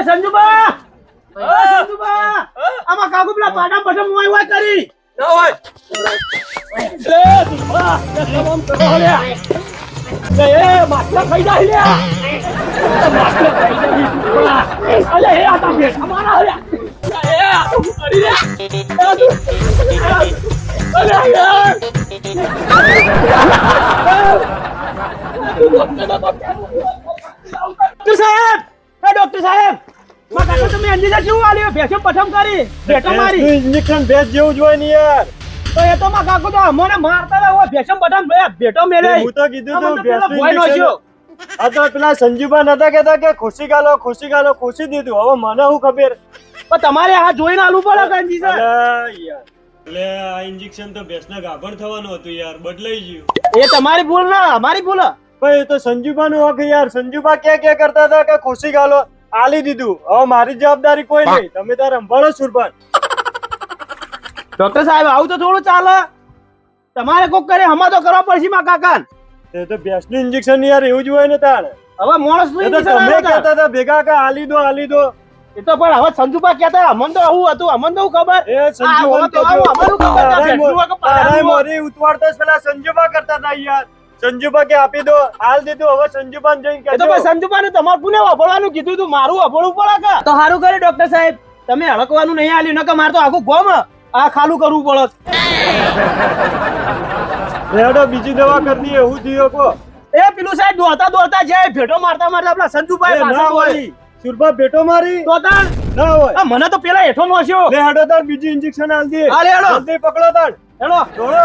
સંજુબા, સંજુબા, આમાં કાકુ પેલા પાડા પછમ મોય કરી ના હોય તમામ કરો લ્યા એ માટલા ખાઈ જાય લ્યા માટલા ખાઈ જાય અલે એ આતા બેઠ અમારા લ્યા એ આ તો કરી લ્યા અલે યાર ડોક્ટર સાહેબ, ડોક્ટર સાહેબ, માં કાકા તમે અંજીસર શું આલ્યો ભેસો પઠમ કરી બેટો મારી ઇન્જેક્શન ભેસ જેવું જોઈ ને યાર તો એ તો માં કાકુ તો અમને મારતા હતા ઓ ભેસો પઠમ બેટો મેલે હું તો કીધું તું ભેસ ભોય નો છો આ તો પેલા સંજીવભાઈ નતા કહેતા કે ખુશી ગાલો ખુશી દીધું હવે મને શું ખબર પણ તમારે આ જોઈને આલવું પડે કે અંજીસર અલે યાર એટલે આ ઇન્જેક્શન તો ભેસના ગાભણ થવાનું હતું યાર બદલાઈ ગયું એ તમારી ભૂલ ના અમારી ભૂલ ભાઈ એ તો સંજુબાનું હક યાર સંજુબા ક્યાં કરતા હતા કે ખુશી ગાલો આલી દીધું હવે મારી જવાબદારી કોઈ નહીં તમે તાર સંભાળો સુરબાન ડોક્ટર સાહેબ આવું તો થોડું ચાલે તમારે કોક કરે હમા તો કરવા પડશે માં કાકા એ તો ભેસનું ઇન્જેક્શન યાર એવું જ હોય ને તાર હવે માણસ એ તો તમે કહેતા હતા ભેગા કે આલી દો એ તો પણ હવે સંજુબા કહેતા અમન તો આવું હતું અમન તો ખબર એ સંજુ મોરી ઉતવાડતા પેલા સંજુબા કરતા હતા યાર સંજુબા કે આપી દો હાલ દીધું હવે સંજુબાન જઈને એ તો ભાઈ સંજુબાને તમારે પુને વાપરવાનું કીધું તું મારું વાપરવું પડે કે તો સારું કરે ડોક્ટર સાહેબ તમે હળકવાનું નહીં આલ્યું નકર મારે તો આખું ગોમ આ ખાલું કરવું પડે રેડો બીજી દવા કરી દઈએ એવું થયો કો એ પેલું સાહેબ દોડતા જાય ભેટો મારતા આપણા સંજુભાઈ પાછળ હોય સુરભા ભેટો મારી દોતા ના હોય મને તો પેલા હેઠો નોશ્યો લે હેડો તાર બીજી ઇન્જેક્શન આલ દે હાલે હેડો જલ્દી પકડો તાર હેડો દોડો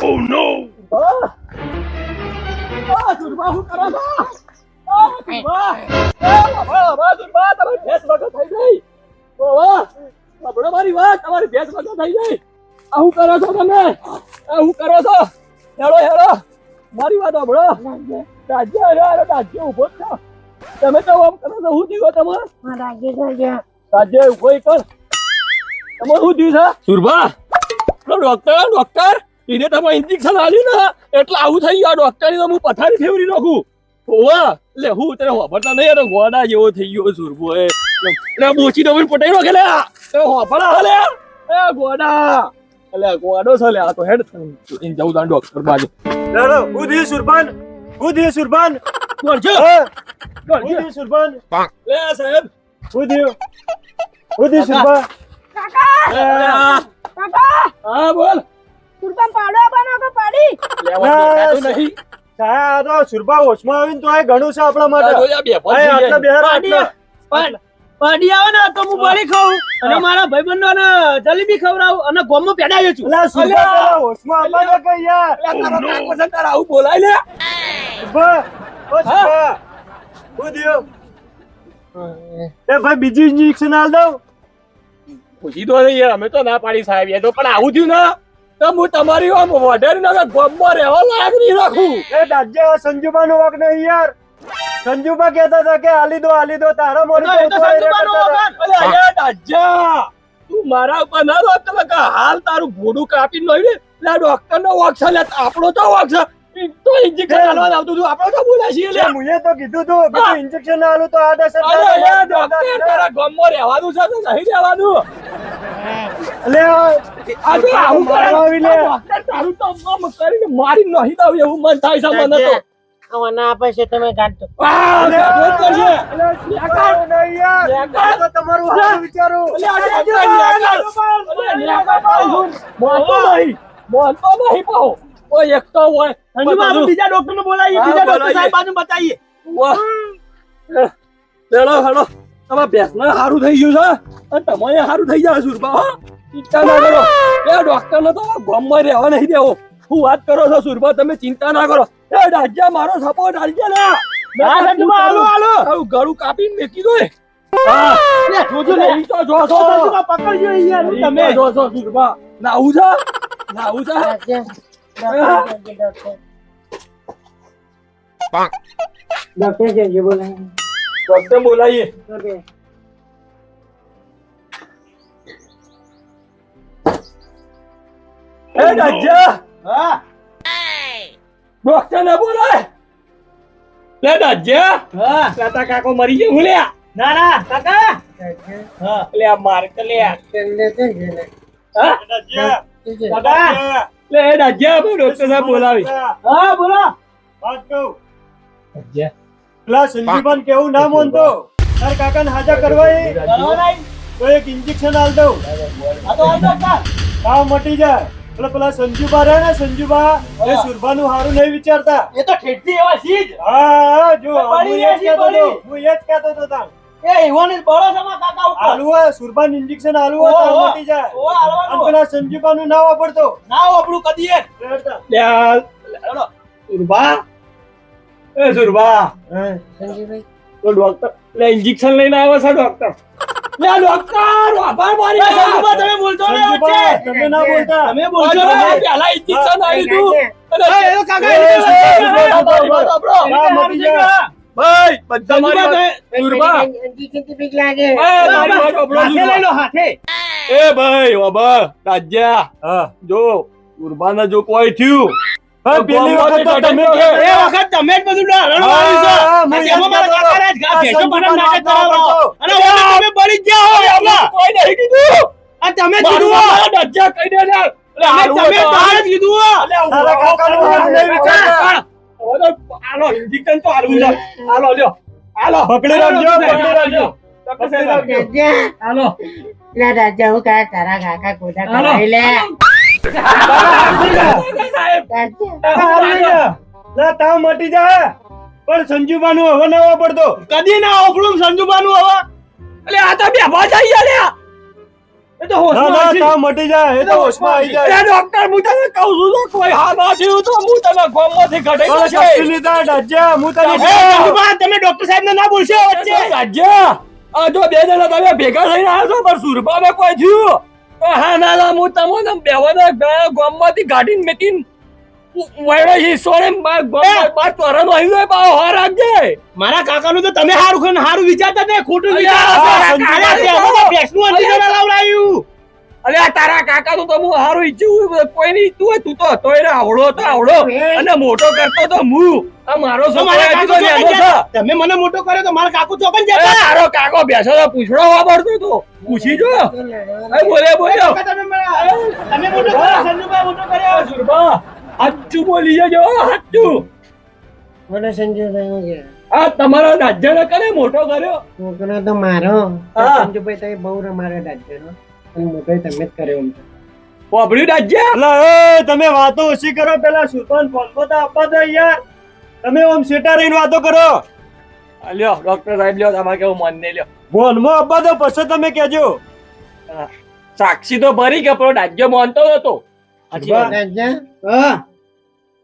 Oh no! સુરભા હું કરો છો? સુરભા તમારી ભેંસ વગર થઈ ગઈ. સાંભળો મારી વાત, તમારી ભેંસ વગર થઈ ગઈ. આ હું કરો છો તમે? આ હું કરો છો? હેડો મારી વાત સાંભળો. રાજ્ય ઉભો છો. તમે તો આમ કરો છો હું દીવો તમારે? રાજ્ય ઉભો કર. તમે શું થયું છે? સુરભા ડોક્ટર એને તમે ઇન્જેક્શન આલ્યું ને એટલે આવું થઈ ગયું. ડોક્ટર તો હું પથારી ફેવરી નાખું. ઓવા એટલે હું તને વાપરતા નહીં તો ગોડા જેવો થઈ ગયો સુરભો એટલે બોચી નવીન પટાઈ નાખે લે વાપરા હાલે એ ગોડા એટલે ગોડો છે લે આ તો હેડ જવું તાન ડોક્ટર બાજુ લેડો ઉધી સુરબાન દોડજો ઉધી સુરબાન લે સાહેબ ઉધી સુરબા કાકા હા બોલ સુરબાન પાડો આપવાનો કે પાડી લેવા દેખાતું નહીં આ તો સુરબા હોશમાં આવીને તો આ ઘણું છે આપણા માટે આટલા બેહાર પાડી આવે ને તો હું બળી ખાઉં અને મારા ભાઈબંધોને જલેબી ખવડાવું અને ગોમમાં પેડાવ્યો છું અલા સુરબા હોશમાં આવવાનો કે યાર તારો કાકો છે તારા આવું બોલાય લે સુરબા ઓ સુરબા ઉધ્યો એ ભાઈ બીજી ઇન્જેક્શન આલ દઉં પૂછી તો નહીં અમે તો ના પાડી સાહેબ એ તો પણ આવું થયું ને તો હું તમારી આમ વધારીને ગોમમાં રહેવા લાયક નહીં રાખું એ દાજ્ય સંજુબાનો વાક નહીં યાર સંજુબા કહેતા હતા કે આલી દો તારા મોરી એ તો સંજુબાનો વગર અલે અરે દાજ્યા તું મારા ઉપર ના રોક કે હાલ તારું ભોડું કાપી નઈ લે લે ડોક્ટર નો વાક છે લે આપણો તો વાક છે તો ઇન્જેક્શન આલવા આવતું તું આપણો તો બોલા છીએ લે મુએ તો કીધું તું કે ઇન્જેક્શન આલું તો આ દસ અરે એ ડોક્ટર તારા ગોમમાં રહેવાનું છે તો નહીં રહેવાનું અલે આજે આવું મારવાવી લે ડોક્ટર તારું તો કામ કરીને મારી નહીં દઉં એવું મન થાય છે મને તો આવવાના આપે છે તમે કાઢતો તમારું હાલ વિચારો બીજા ડોક્ટર ને બોલાવીએ બીજા ડોક્ટર સાહેબ બાજુ બતાવીએ હેલો તમારા ભેંસને સારું થઈ ગયું છે અને તમારે સારું થઈ જાય સુરભા ચિંતા ના કરો એ ડોક્ટર ને તો ગામમાં રહેવા નહીં દેવો શું વાત કરો છો સુરભા તમે ચિંતા ના કરો એ રાજ્ય મારો સપોર્ટ હાલજે ને ગળું કાપીને મેકી દો પકડજો તમે જોશો સુરભા નાવું છે ડોક્ટર બોલાવીએ એ રાજ્ય ડોક્ટર ને બોલાય. લે દાજ્યા. હા તાતા કાકો મરી ગયો હું લ્યા. ના ના કાકા. હા લે આ માર કે લે. હા કાકા. લે દાજ્યા ડોક્ટર સાહેબ બોલાવી. હા બોલો. વાત કહું દાજ્યા. પેલા સંજીવન કેવું ના માનતો તાર કાકાને હાજા કરવા એ તો એક ઇન્જેક્શન આલ દઉં આ તો હાલ ડોક્ટર. તાવ મટી જાય. એટલે પેલા સંજુબા રહે ને સંજુબા એ સુરભાનું હારું નહીં વિચારતા. એ તો ઠેઠથી એવા છી જ. હા જો એ પડી હું એ જ રહેશે, કહેતો હતો. પડી. હું એ જ કહેતો હતો તાણ. એ ઈવોને બળો છે માં કાકા ઉપર. આલુ હોય સુરભાન ઇન્જેક્શન આલુ હોય તાવ ઓહો. મટી જાય. ઓહો, હાલવાનું. અને પેલા સંજુબાનું ના વાપરતો. ના આપણું કદીએ. રહેતા. લે સુરભા. એ સુરભા. સંજીભાઈ તો ડોક્ટર લે ઇન્જેક્શન લઈને આવ્યો છે ડોક્ટર. લે ડોક્ટર વાપર મારી. સુરભા તમે બોલતો ને સંજુબા, વચ્ચે. તમે ના બોલતા. તમે બોલશો ને પહેલા ઇન્જેક્શન આવી તું. અને એ કાકા એ, ના મટી જાય. ભાઈ બધા મારી વાત. સુરભા. અંજીથી બીક લાગે એ મારી વાત સાંભળો, સુરભા. એ ભાઈ બાબા રાજ્યા હા જો સુરભાને જો કોઈ થયું હા, પેલી વખત તો તમે કે- એ વખત તમે જ બધું હા, હા, હું તેમાં યાદ મારા કરતો. કાકાને જ ઘા આ ભેંસો સંજુબા પાડન નાટક ના કરાવડાવો. કરતો. અને ઓલા તમે બળી જ ગયા હોય હમણાં. કોઈ નહીં કીધું. આ તમે જ કીધું હો. રાજ્યા કહી દે ને. તમે બહાર જ કીધું હો. તારા કાકાનું હારું નહીં વિચારતા. હાલો ઇન્જેક્શન તો હાલવું છે. હાલો લ્યો હાલો પકડી રાખજો, પકડી રાખજો. પકડી રાખજો. રાજા હાલો લા રાજા હું કા તારા કાકા કોટા હાલો. કરાવી લે સાહેબ. રાજા લા, તાવ મટી જાય પણ સંજુબાનું હવે ના વાપરતો. કદી ના ઓફળું સંજુબાનું હવે. એટલે આ તો બેભા થઈ ગયા લ્યા. એ તો ના હોશમાં ના, નથી. તાવ મટી જાય એ તો હોશમાં આવી જાય. અરે ડોક્ટર હું તને કહું છું તો કોઈ હા ના થયું તો હું તને ગોમમાંથી પણ કઢાઈ કશું નાખીશ. નહીં થાય, દાજ્યા, હું તને એ સંજુબા, તમે ડોક્ટર સાહેબને ના બોલશો વચ્ચે. રાજ્યા, આ જો બે જણા તમે ભેગા થઈને આવ્યા છો પણ સુરભાને કોઈ થયું તો હા ના ના હું તમને બેવાના ગોમમાંથી કાઢીને મેકીને વળો હિસ્સો ને બાર તોરણ આવી જાય પાછો હાર રાખજે. મારા કાકાનું તો તમે હારું વિચારતા ને ખોટું વિચારો. અરે આ તારા કાકાનું તો હું હારું ઈચ્છું કોઈ નહીં ઈચ્છું હોય તું તો તોય રે આવડો તો આવડો અને મોટો કરતો તો હું આ મારો છોકરો હજી તો નાનો છે. તમે મને મોટો કર્યો તો મારા કાકુ ચોકન જતા. તારો કાકો બેસો તો પૂછડો વાપરતો તો પૂછી જો. એ બોલ્યો તમે મોટો કર્યો સંજુભાઈ મોટો કર્યો સુરભા હાચું બોલી જજો હાચું. મને સંજુભાઈ હું કે આ તમારો રાજ્યને કરે મોટો કર્યો. છોકરો તો મારો હા. સંજુભાઈ તમે બહુ રમાડે રાજ્યનો અને મોટો તમે જ કર્યો આમ તો. પોપડ્યું રાજ્ય. અલા, એ તમે વાતો ઓછી કરો. પેલા સુરપાન ફોનમાં તો આપવા દો યાર. તમે આમ સેટા રહીને વાતો કરો. લ્યો ડોક્ટર સાહેબ લ્યો તમારે કેવું મન નહીં લ્યો. ફોનમાં આપવા દો પછી તમે કહેજો. સાક્ષી તો ભરી કે પેલો રાજ્ય માનતો હતો. રાજા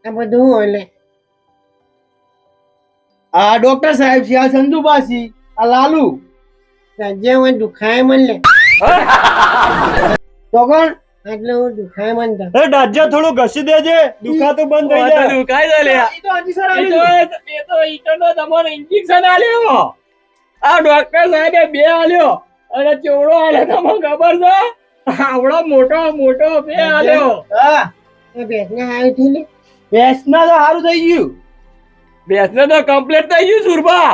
આ બધું હોય લે આ ડોક્ટર સાહેબ છે આ સંજુબાસી આ લાલુ રાજા હું દુખાય મન લે તો કોણ એટલે હું દુખાય મન તો એ દાજ્યા થોડું ઘસી દેજે, દુખાતું બંધ થઈ જાય. દુખાઈ જાય લે. એ તો તમારે ઇન્જેક્શન આલ્યો. આ ડોક્ટર સાહેબે 2 આલ્યો અને ચોળો આલ્યો તમને ખબર છે. આવડો મોટો 2 આલ્યો. એ બેસને આવી હતી ને ભેંસના તો સારું થઈ ગયું. ભેંસને તો કમ્પ્લીટ થઈ ગયું સુરભા.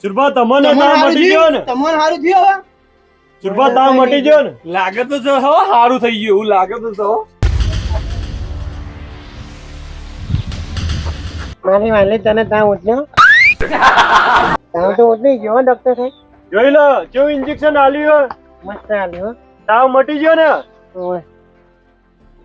સુરભા, તમને તાવ મટી ગયો ને? તમારે સારું થયું હવે. સુરભા, તાવ મટી ગયો ને? લાગે તો છે હો સારું થઈ ગયું એવું લાગે તો છે હો. મારી વાલી તને તાવ ઉઠ્યો તાવ તો ઉઠી ગયો હો, ડોક્ટર સાહેબ જોઈ લો કેવું ઇન્જેક્શન આલ્યું. મસ્ત આવ્યો તાવ મટી ગયો ને?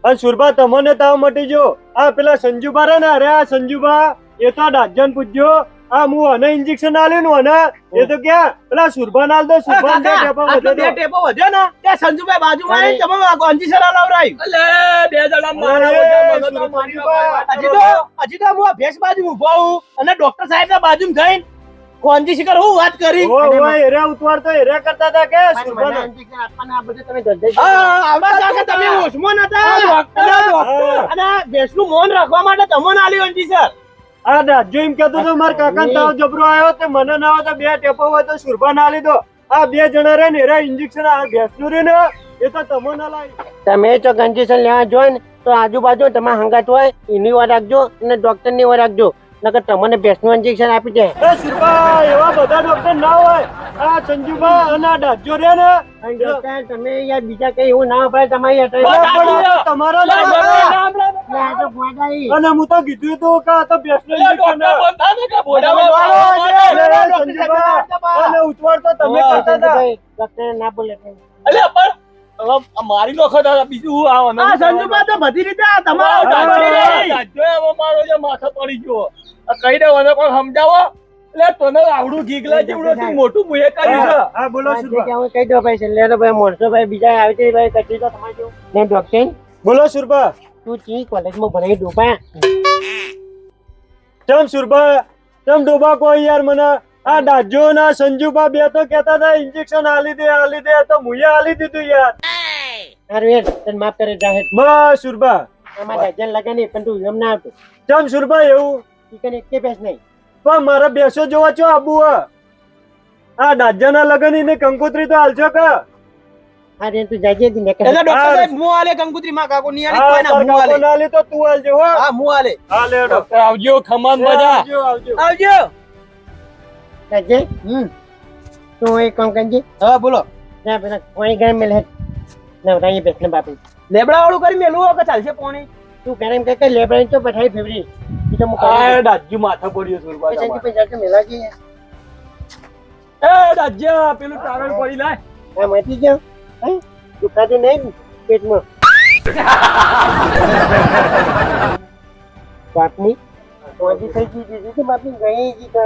અને સુરભા, તમને તાવ મટી ગયો. આ પેલા સંજુબા રે ને, અરે આ સંજુબા એ તો દાજ્યાને પૂછજો. આ હું અને ઇન્જેક્શન આલ્યું ને અને એ તો ક્યાં પેલા સુરભા નાલ દો. સુરભા ને ટેપો વધે તો. ટેપો વધ્યો ને ત્યાં સંજુભાઈ બાજુમાં આવીને તમે અંજીસર લાવરાયું. અલે બે જણા મારા અરે, વચ્ચે મગજ ના સંજુભાઈ. મારી. હજી તો હું આ ભેંસ બાજુ ઊભો હું અને ડોક્ટર સાહેબ ના બાજુ જઈને કોંજી શિખર હું વાત કરી. ઓય એરા ઉતવારતો એરા કરતા હતા કે સુરભા ને? આપવાના આ બધું તમે ધંધે આવા કાકા તમે હોશમાં નતા. અને આ ભેંસનું મૌન રાખવા માટે તમને આલ્યું અંજીસર. આ દાજ્યો એમ કહેતો તો મારા કાકાને તાવ જબરો આવ્યો તે મને ના હોય તો 2 ટેપો હોય તો સુરભા ના લીધો. આ 2 જણા રે ને એરા ઇન્જેક્શન આ ભેંસનું રે ને એ તો તમને ના લાવી. તમે જો કંજેશન લેવા જો ને તો આજુબાજુ તમારે હંગાત હોય એની વાર રાખજો અને ડોક્ટરની વાર રાખજો નકર તમને ભેંસનું ઇન્જેક્શન આપી દે એ સુરભા એવા બધા ડોક્ટર ના હોય આ સંજુભા અને આ ડાજો રે ને અને ડોક્ટર તમે યાર બીજા કઈ એવું ના વપરાય તમારી યાર બસ, તમારા રામ, રામ, રામ. આ તો ગોડાઈ. અને હું તો કીધું તું કે આ તો બેસનું અલ્યા, injection ડોક્ટર બોલતા ને કે ભોળામાં અરે, સંજુભા, અને ઉતવાળ તો તમે વાહ, કરતા હતા. ભાઈ, ડોક્ટર ના બોલે અલ્યા, પણ હવે મારી નોખો દાદા બીજું હું આવવાનું આ સંજુબા તો બધી રીતે આ તમારા મારો ઉપર પડી દાદો, રહી. દાદો હવે મારો જે માથો પડી ગયો આ કહી દે મને કોઈ સમજાવો એટલે તને આવડું ગીગલા જેવડું તું મોટું મુએ કર્યું છે હા બોલો સુરભા. કહી દો ભાઈ છેલ્લે તો ભાઈ મોણસો ભાઈ બીજા આવી છે ભાઈ કચી તો તમારે જેવું ને ડોક્ટર બોલો સુરભા. તું ચી કોલેજમાં ભણાઈ ડૂબા ચમ સુરભા ચમ ડોબા કોઈ યાર મને આ ડાજો ના સંજુભા બે તો કહેતા હતા ઇન્જેક્શન આલી દે તો મુએ આલી દીધું યાર. હારું યાર તને માફ કરે જાહેર બસ સુરભા. અમારા દાજન લગાની પણ તું એમ ના આવતો ચમ સુરભા એવું ચિકન એક કે પેસ નહીં પણ મારા બેસો જોવા છો આબુ આ ડાજાના લગન ને કંકોત્રી તો હાલજો કે હા રે તું જાજે દી એટલે નકર ડોક્ટર સાહેબ મું આલે કંકુત્રી માં કાકો ની આલે કોઈ ના તાર મું કાકો આલે ના આલી તો તું હાલજો હો. હા મું આલે હા લે હેડો. ડોક્ટર આવજો ખમાન મજા આવજો આવજો. આવજો જાજે તું એક કામ કરજે હા બોલો ના પેલા કોઈ ગરમ મેલ હે ના રાઈ બેસ ને બાપી લેબડા વાળું કરી મેલું કે ચાલશે પોણી તું ગરમ કે લેબરા તો પઠાઈ ફેવરી ઈ તો મુ આ દાજ્યું માથા પડ્યું સુરબા સંજી તમારે. પૈસા તો મેલા છે એ દાજ્યા પેલું ટાવેલ પડી લાય આ મટી ગયો હે દુખાતું નહીં પેટમાં બાપની મોજી થઈ ગઈ દીધી તો બાપની ગઈ જી તો